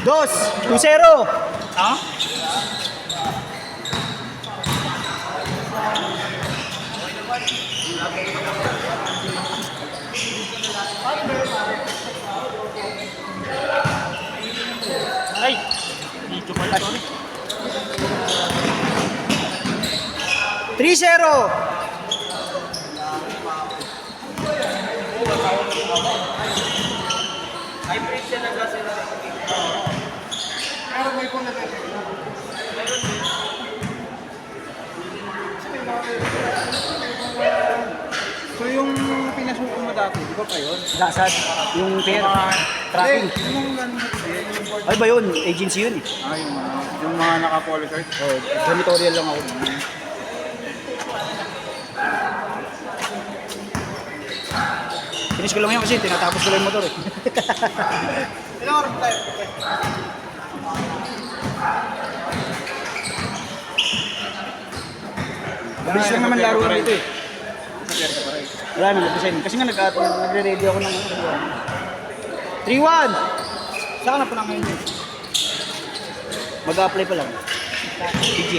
Dos. 2-0. Ha? Ay! Dito pala, sorry. 3-0. So yung pinasuko mo dati, di ba pa yun? Dasad. Yung pair. Tracking. Yung ano yung Ay ba yun? Agency yun eh. yung mga naka-polo shirt. Oh, janitorial lang ako. Finish ko lang yun kasi tinatapos ko lang yung motor eh. Ilang oras tayo? Mabilis lang naman laro dito eh. Sa Pierre pa rin. Wala na, nag-design. Kasi nga nagre-ready ako ng 3-1! Saan na pa lang ngayon yun? Mag-a-apply pa lang. PJ.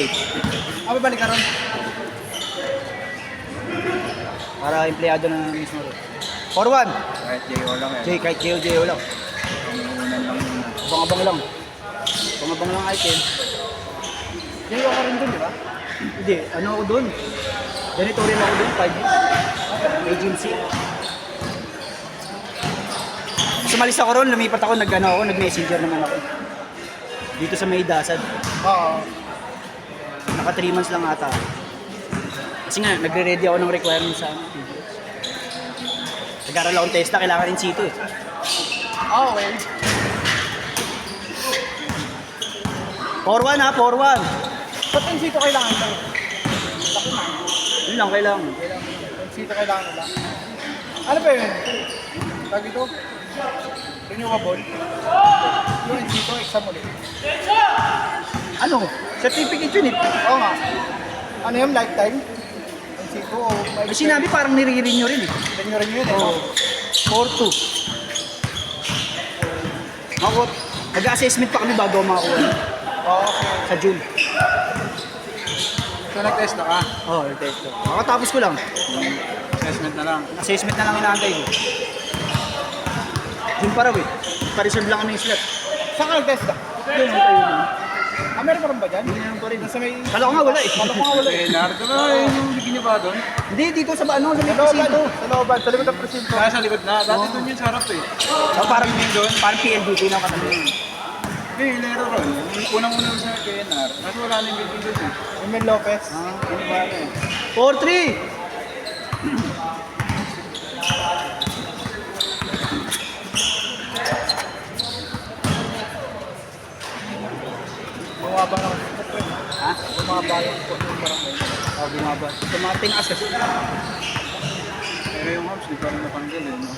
Babalik ka ron? Para empleyado na mismo rin. 4-1! Kahit JO lang eh. Kahit JO lang. Pangunan lang muna. Abang-abang lang. Abang-abang lang item. JO ka rin dun, di ba? Hindi, ano ako doon? Janitorial ako doon, 5 years. Agency. Sumalis ako ron, lumipat ako, nag-messenger naman ako. Dito sa may Dasad. Oo. Naka 3 months lang ata. Kasi nga, nagre-ready ako ng requirements sa amin. Nag-aaral akong testa, kailangan rin sito eh. Oh, well. 4-1 ha, 4-1. Ba't yung sito kailangan lang? Laki na. Yun lang, kailangan. Yung sito kailangan nila. Ano ba yun? Tag ito? Renewable? Yung sito, exam ulit. Ano? Certificate yun eh. Oo nga. Ano yung lifetime? Yung sito o May sinabi parang nire-renew rin eh. renew rin yun eh. Oo. 4-2. Ako, nag-assessment pa kami bago makakuha Oo, okay. sa June. So nag-test na ka? Oo, nag-test ko. Makatapos ko lang. Assessment na lang. Assessment na lang inaantay ko. June pa raw eh. Pa-reserve lang kami yung slot. Saan ka nag-test na? Yun, tayo yun. Ah, meron pa rin ba dyan? Meron pa rin. Nasa may... Kala ko nga wala eh. Kala ko nga wala eh. Nardo na yung bigyan niyo ba doon? Hindi, dito sa ano, sa may Sa looban, presinto. sa looban, sa likod ng presinto. Kaya sa likod na. Dati doon yun sa harap eh. Oh, parang doon, parang PLDT na katabi. Hindi, lero ron. Unang-una sa KNR. Kasi wala na yung building doon eh. Emil Lopez. Ano ba ano eh? 4-3! Bumaba naman. Ha? Bumaba yung barangay. Oh, bumaba. Tumating as kasi. Eh, yung house, hindi pa rin natanggal eh. No?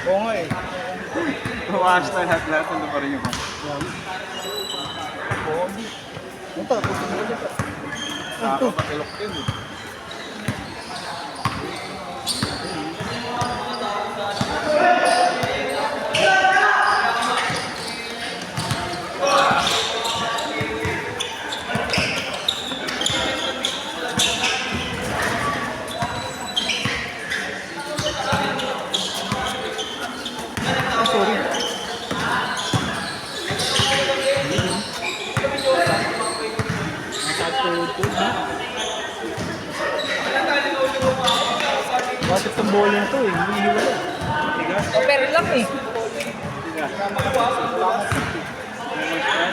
Oo nga eh. Mawaas na lahat-lahat. Ano pa rin yung house? Oo. Ito, gusto mo ulit. Nakakapatilok din eh. Ah, sorry. Bakit itong bola na to eh? Hindi wala. Pero lang eh.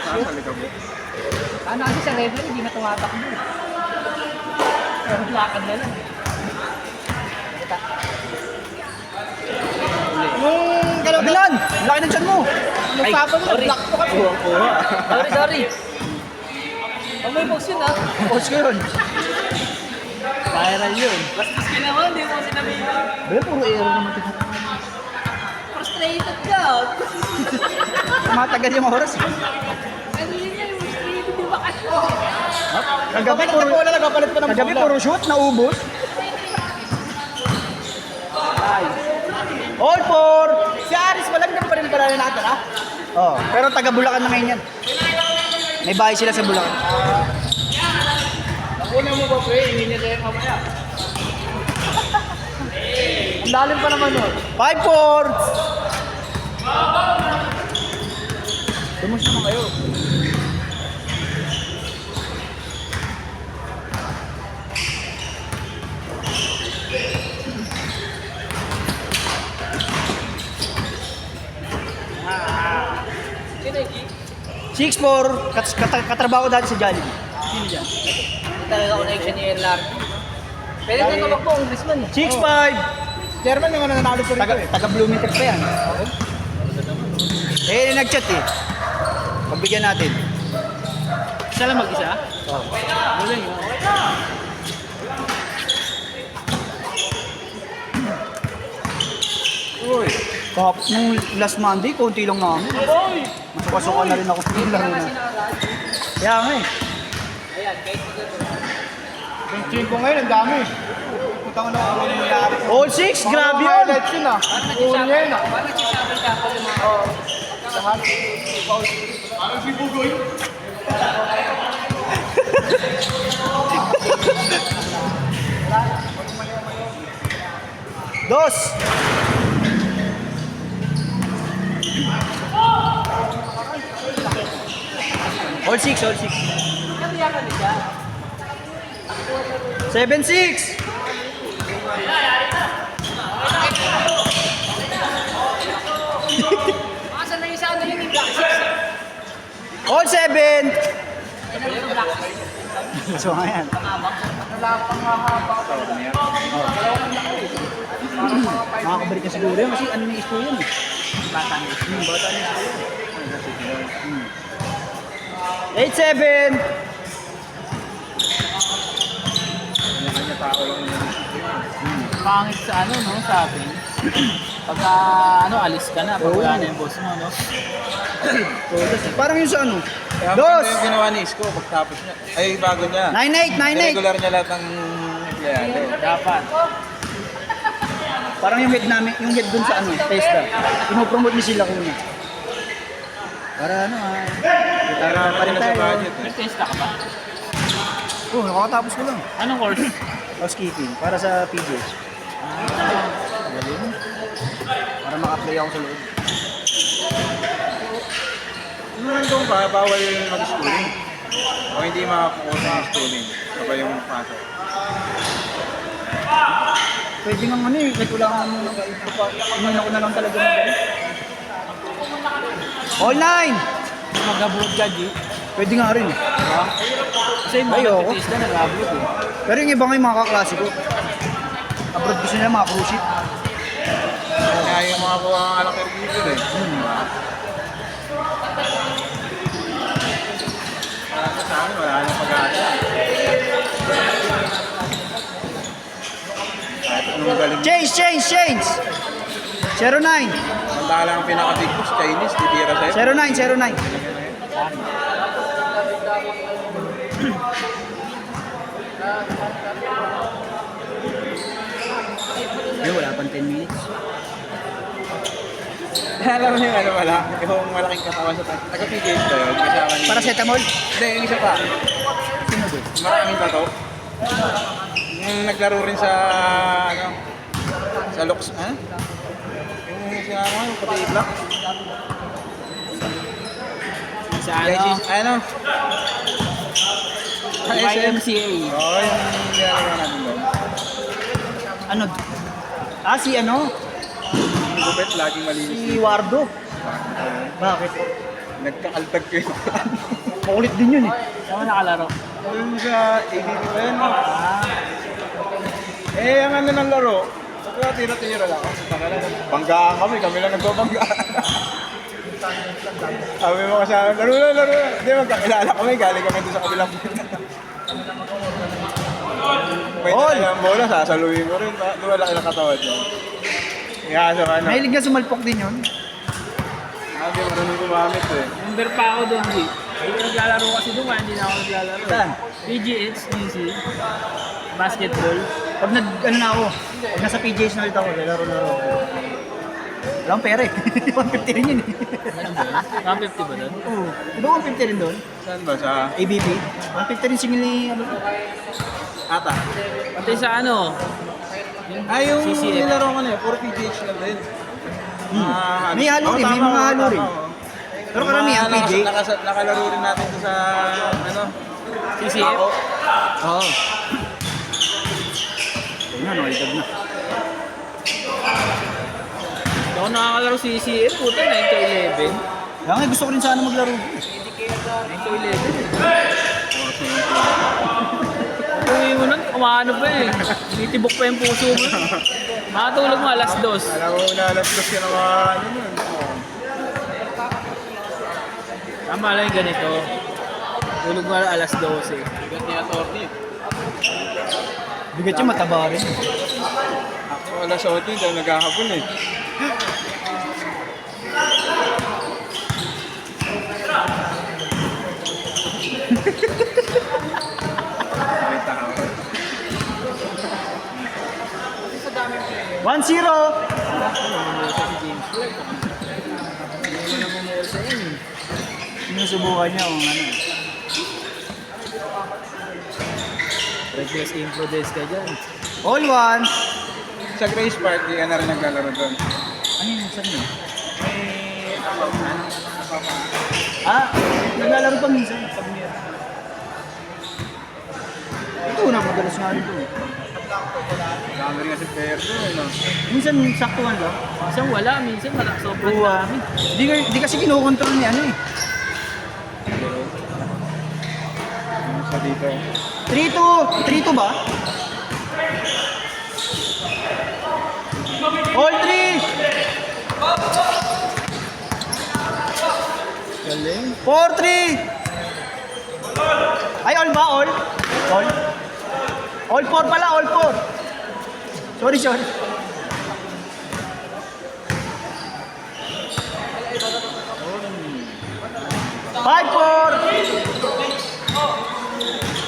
Sa likod mo. Ano kasi sa regular, hindi na tumatakbo. Pero lakad na lang. Yung galaw na. Bilan! Laki ng tiyan mo! Nagpapa mo, sorry. black po kami. Sorry, sorry. Oh, may box yun ah. Post ko yun. Viral yun. Bastos ka naman, hindi mo sinabi yun. Ba, puro air naman ito. Frustrated ka. Matagal yung oras. Ano yun yan, frustrated yung bakasyon. Kagabi Nagpapalit puro, na bola, nagpapalit pa ng kagabi bola. puro shoot, naubos. Ay. All four! Si Aris, walang ganun pa rin pala natin, ha? Oh, pero taga Bulacan na ngayon yan. May bahay sila sa Bulacan. Una mo ba, pre? Hindi niya sa'yo mamaya. Ang lalim pa naman nun. 5-4! Tumus naman kayo. Sino yung 6-4, katrabaho dati sa Jollibee. Sino dyan? Talaga connection ni Erlar. Pwede ko tumakbo ang Griezmann. 6-5! Chairman yung ano nanalo ko rito eh. Taga Bloomington pa yan. Eh, nag-chat eh. Pagbigyan natin. Isa lang mag-isa? Oo. Galing yun. Uy. Tapos nung last Monday, konti lang namin. Masukasukan na rin ako sa laro na. Kaya nga eh. Ayan, kahit Yung team ko ngayon, ang dami. Puta ko na ako ano nangyari. All 6, grabe yun. Highlights yun ah. Ulo niya yun ah. parang nagsisabay ka pa yung mga... Lahat. Parang si Bugoy. Dos. All 6, all 6. Katiyakan niya siya. 7-6. Makasan na yung sa ano yung Black All 7. Ayun yung Black So, ayan. Makakabalik na siguro yun kasi ano na isko yun eh. Bata na isko. Bata na isko yun. 8-7. Pangit sa ano, no, sa atin. Pagka, ano, alis ka na, pag wala na yung boss mo, no? Parang yun sa ano. Kaya Dos. maganda yung ginawa ni Isko pagtapos niya. Ay, bago niya. 9-8, 9-8. Regular niya lahat ng empleyado. Dapat. Parang yung head namin, yung head dun sa ano, Tesla. Pinopromote ni sila kuna. Para ano Para pa rin sa budget. May testa ka ba? Oh, nakakatapos ko lang. Anong course? Housekeeping, para sa PJs. Para maka-play ako sa loob. Ano naman doon pa, bawal mag-schooling. O hindi makakuha ng schooling. Sabay yung pasok. Pwede nga ano eh, kahit wala kang ano, inunan ko na lang talaga ng ganun. All 9! Mag-abroad ka, G. Pwede nga rin eh. Kasi yung mga Ayoko. nagtitiis na nag-abroad eh. Pero yung iba nga yung mga kaklase ko. Abroad gusto nila mga cruise ship. Kaya yung mga kuha ng anak caregiver eh. Sa amin, wala nang pag-asa. Kahit anong galing. Change! 09! Mantala ang pinaka-big boss, Chinese, titira sa'yo. 09! Ayun, wala pang 10 minutes. Alam mo yung ano wala, yung malaking katawan sa taga-PGH ba yun? Kasama ni... Paracetamol? Hindi, yung isa pa. Sino doon? Maraming tato. Yung naglaro rin sa, ano, sa Lux, ha? Yung sinama, yung puti black. Sa ano? Ano? YMCA. Oo, yung nilalagyan natin doon. Ano? Ah, si ano? Yung gupit, laging malinis. Si Wardo. Bakit? Nagkakaltag ko yun. Makulit din yun eh. Saan nakalaro? Yung sa ABB ba yun? Eh, ang ano ng laro, kaya tira-tira lang. Banggaan kami lang nagbabanggaan. Sabi mo kasama, laro na. Hindi, magkakilala kami, galing kami doon sa kabilang punta. May talang bola, sasaluhin mo rin. Di ba laki ng katawan niya? Kaya sa ano, Mahilig na sumalpok din yun. hindi marunong gumamit eh. Member pa ako doon, G. Hindi ko naglalaro kasi doon, kaya hindi na ako naglalaro. Saan? PGH, DC, basketball. Pag nag, ano na ako, pag nasa PJs na ulit ako, laro ako. Wala akong pera eh. 150 rin yun eh. Ano ba yun? 150 ba doon? Oo. Di ba 150 rin doon? Saan ba? Sa ABB? 150 rin singil ni ano? Ata. Pati sa ano? Ay, yung CCF. nilaro ko na eh. Puro PGH lang din. May halo rin, may mga halo rin. Pero karamihan, PJ. Nakalaro rin natin ito sa, ano, CCF? Oo. Ayun na, nakalitag na. Hindi ako nakakalaro CCF. Puta, 9 to 11. Kaya nga gusto ko rin sana maglaro. 9 to 11. Uwi mo nun, umaano pa eh. Nitibok pa yung puso mo. Makatulog mo alas 2. alam mo na alas dos ka naman, ano yun. Tama lang yung ganito. Tulog mo alas 12. Bigat niya torti. Bigat yung mataba rin. Ako alas 8, hindi ako nagkakabul eh. May tao. 1-0! Sinusubukan niya kung ano. Reckless imprudence ka dyan. All one! Sa Grace Park, di ka na rin naglalaro doon. Ano yun? Saan yun? May Ah, naglalaro pa minsan. Pag meron. Ito na, madalas nga rin ito. dami rin kasi player doon, no? Minsan saktuhan lang. Minsan wala, minsan sobrang Oo, dami. di kasi kinukontrol ni ano eh. Yung sa dito. 3-2 ba? All 3! Galing. 4-3! Ay, all ba? All? All? All 4 pala, all 4. Sorry. Five, 4!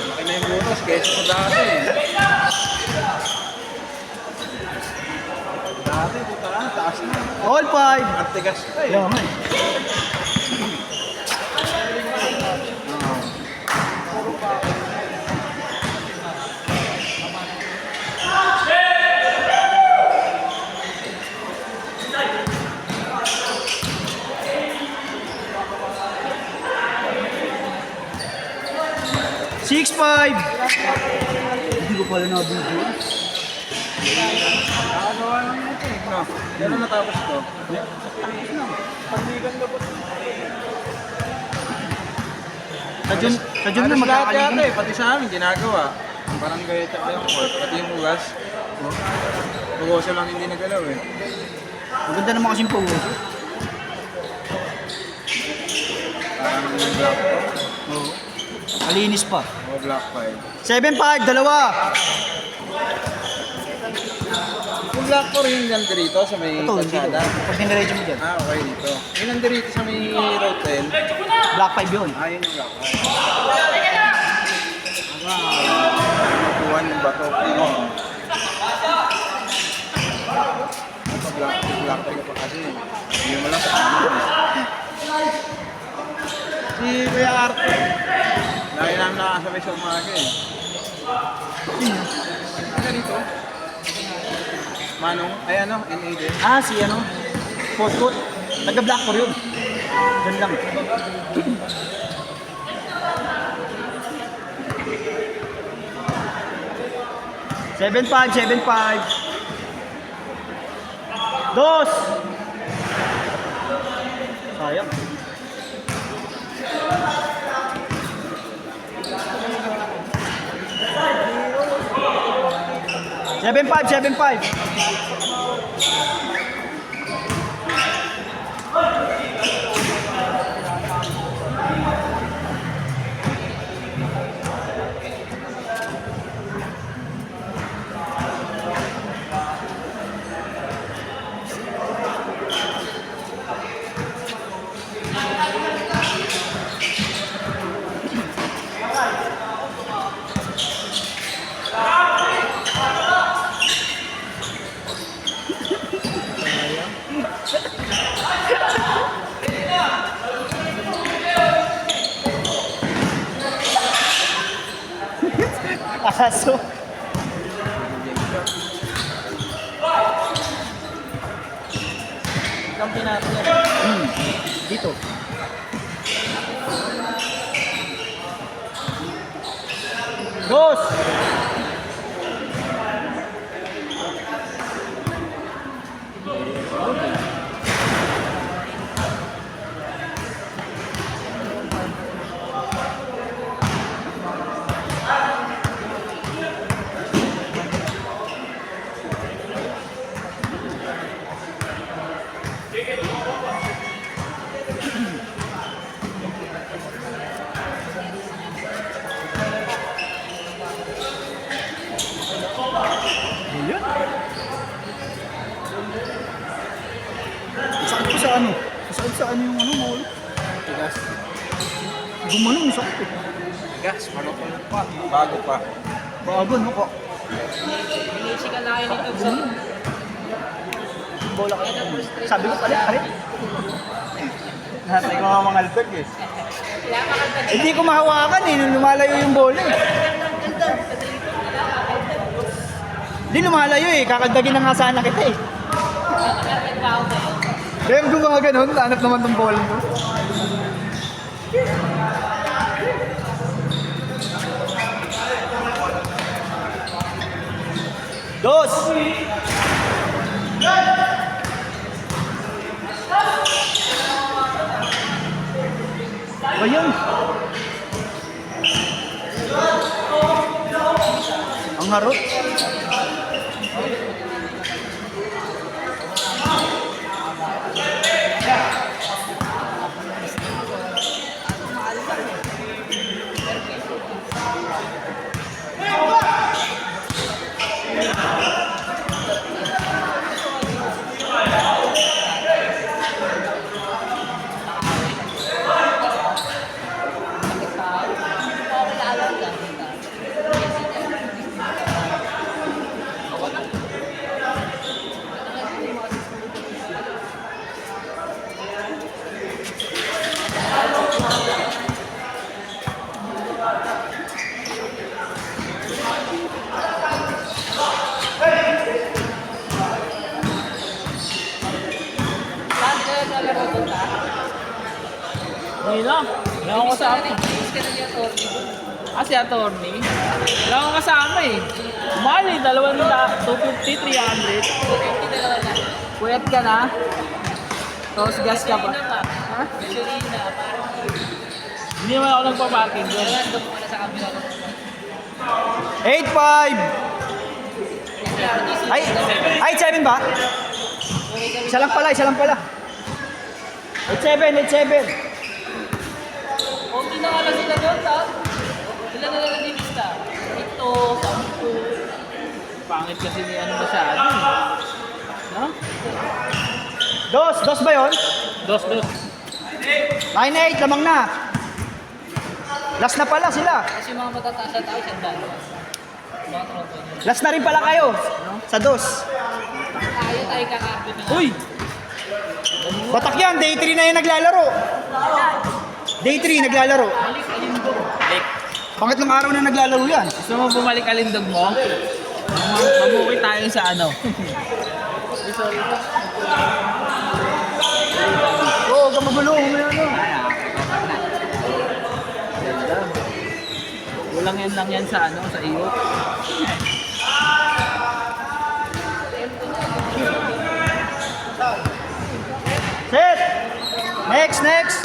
Laki na yung butas kaysa sa dati eh. Dati, puta ka, taas na. All 5! Ang tigas pa eh. Yeah, man. Six, 5! Hindi ko pala na-video. Nakagawa lang ito eh. No, gano'n natapos to. Sa Jun na Halos lahat yata magkakaligin. eh, pati sa amin ginagawa. Parang gaya tsaka yung court, pati yung ugas. Bugoso lang hindi nagalaw eh. Maganda naman kasing pauso. Parang black Oo. Malinis pa. o black 5. 7-5, dalawa. Yung black 4 yung nandito sa may Ito, hindi ko. kalsada. Pag diniretso mo dyan. Ah, okay dito. Yung nandito sa may road 10. Black 5 yun. Ah, yun yung black 5. Tuwan yung bato. Black 5 pa kasi. Hindi mo lang sa amin eh. Si Kuya Arthur. Lagi namin nakasabay sa umaga eh. Ano dito? Manong? Ay ano? NA din. Ah, si ano? Foot. Taga-black 4 yun. Diyan lang. Seven five. Dos! Sayang. 7-5. Aso. Kampi natin yan. Dito. Dos! Ayan. Sakit ko sa ano? Sakit sa ano yung ano mo? Tigas. Gumanong sakit eh. Tigas, manok pa. Bago pa. Bago no ko. Binisikan na kayo nito sa Bola ka. Sabi ko pare. Natay ko nga mga albag eh. Hindi ko mahawakan eh, nung lumalayo yung bola eh. Hindi lumalayo eh, kakadagin na nga sana kita eh. Kaya yung gumaganon, hanap naman tong bola mo. Dos! Ba yun? Ang harot. Ngayon lang. Wala akong kasama. Si attorney. Wala akong kasama eh. Mahal eh. 250, 300. Puyat ka na. Tapos gas ka pa. Ha? Hindi naman ako nagpa-parking doon. 8-5! Ay, 8-7 ba? Isa lang pala, 8-7. Okay na nga lang sila doon, ta. Sila na lang din lista. Ito, 10. Pangit kasi ni ano masyado. No? Dos ba yun? Dos. 9-8, lamang na. Last na pala sila. Kasi mga matataas na tao, siya dalawa. Mga tropa niya. Last na rin pala kayo. Sa dos. Tayo kakapit na. Uy! Batak yan, day 3 na yung naglalaro. Day 3 naglalaro. Balik, alindog. Balik. Pangatlong araw na naglalaro yan. Gusto mo bumalik alindog mo? Mabuki tayo sa ano. Sorry. Oo, kamabulong. Kulang yan lang yan sa ano, sa iyo. Set! Next!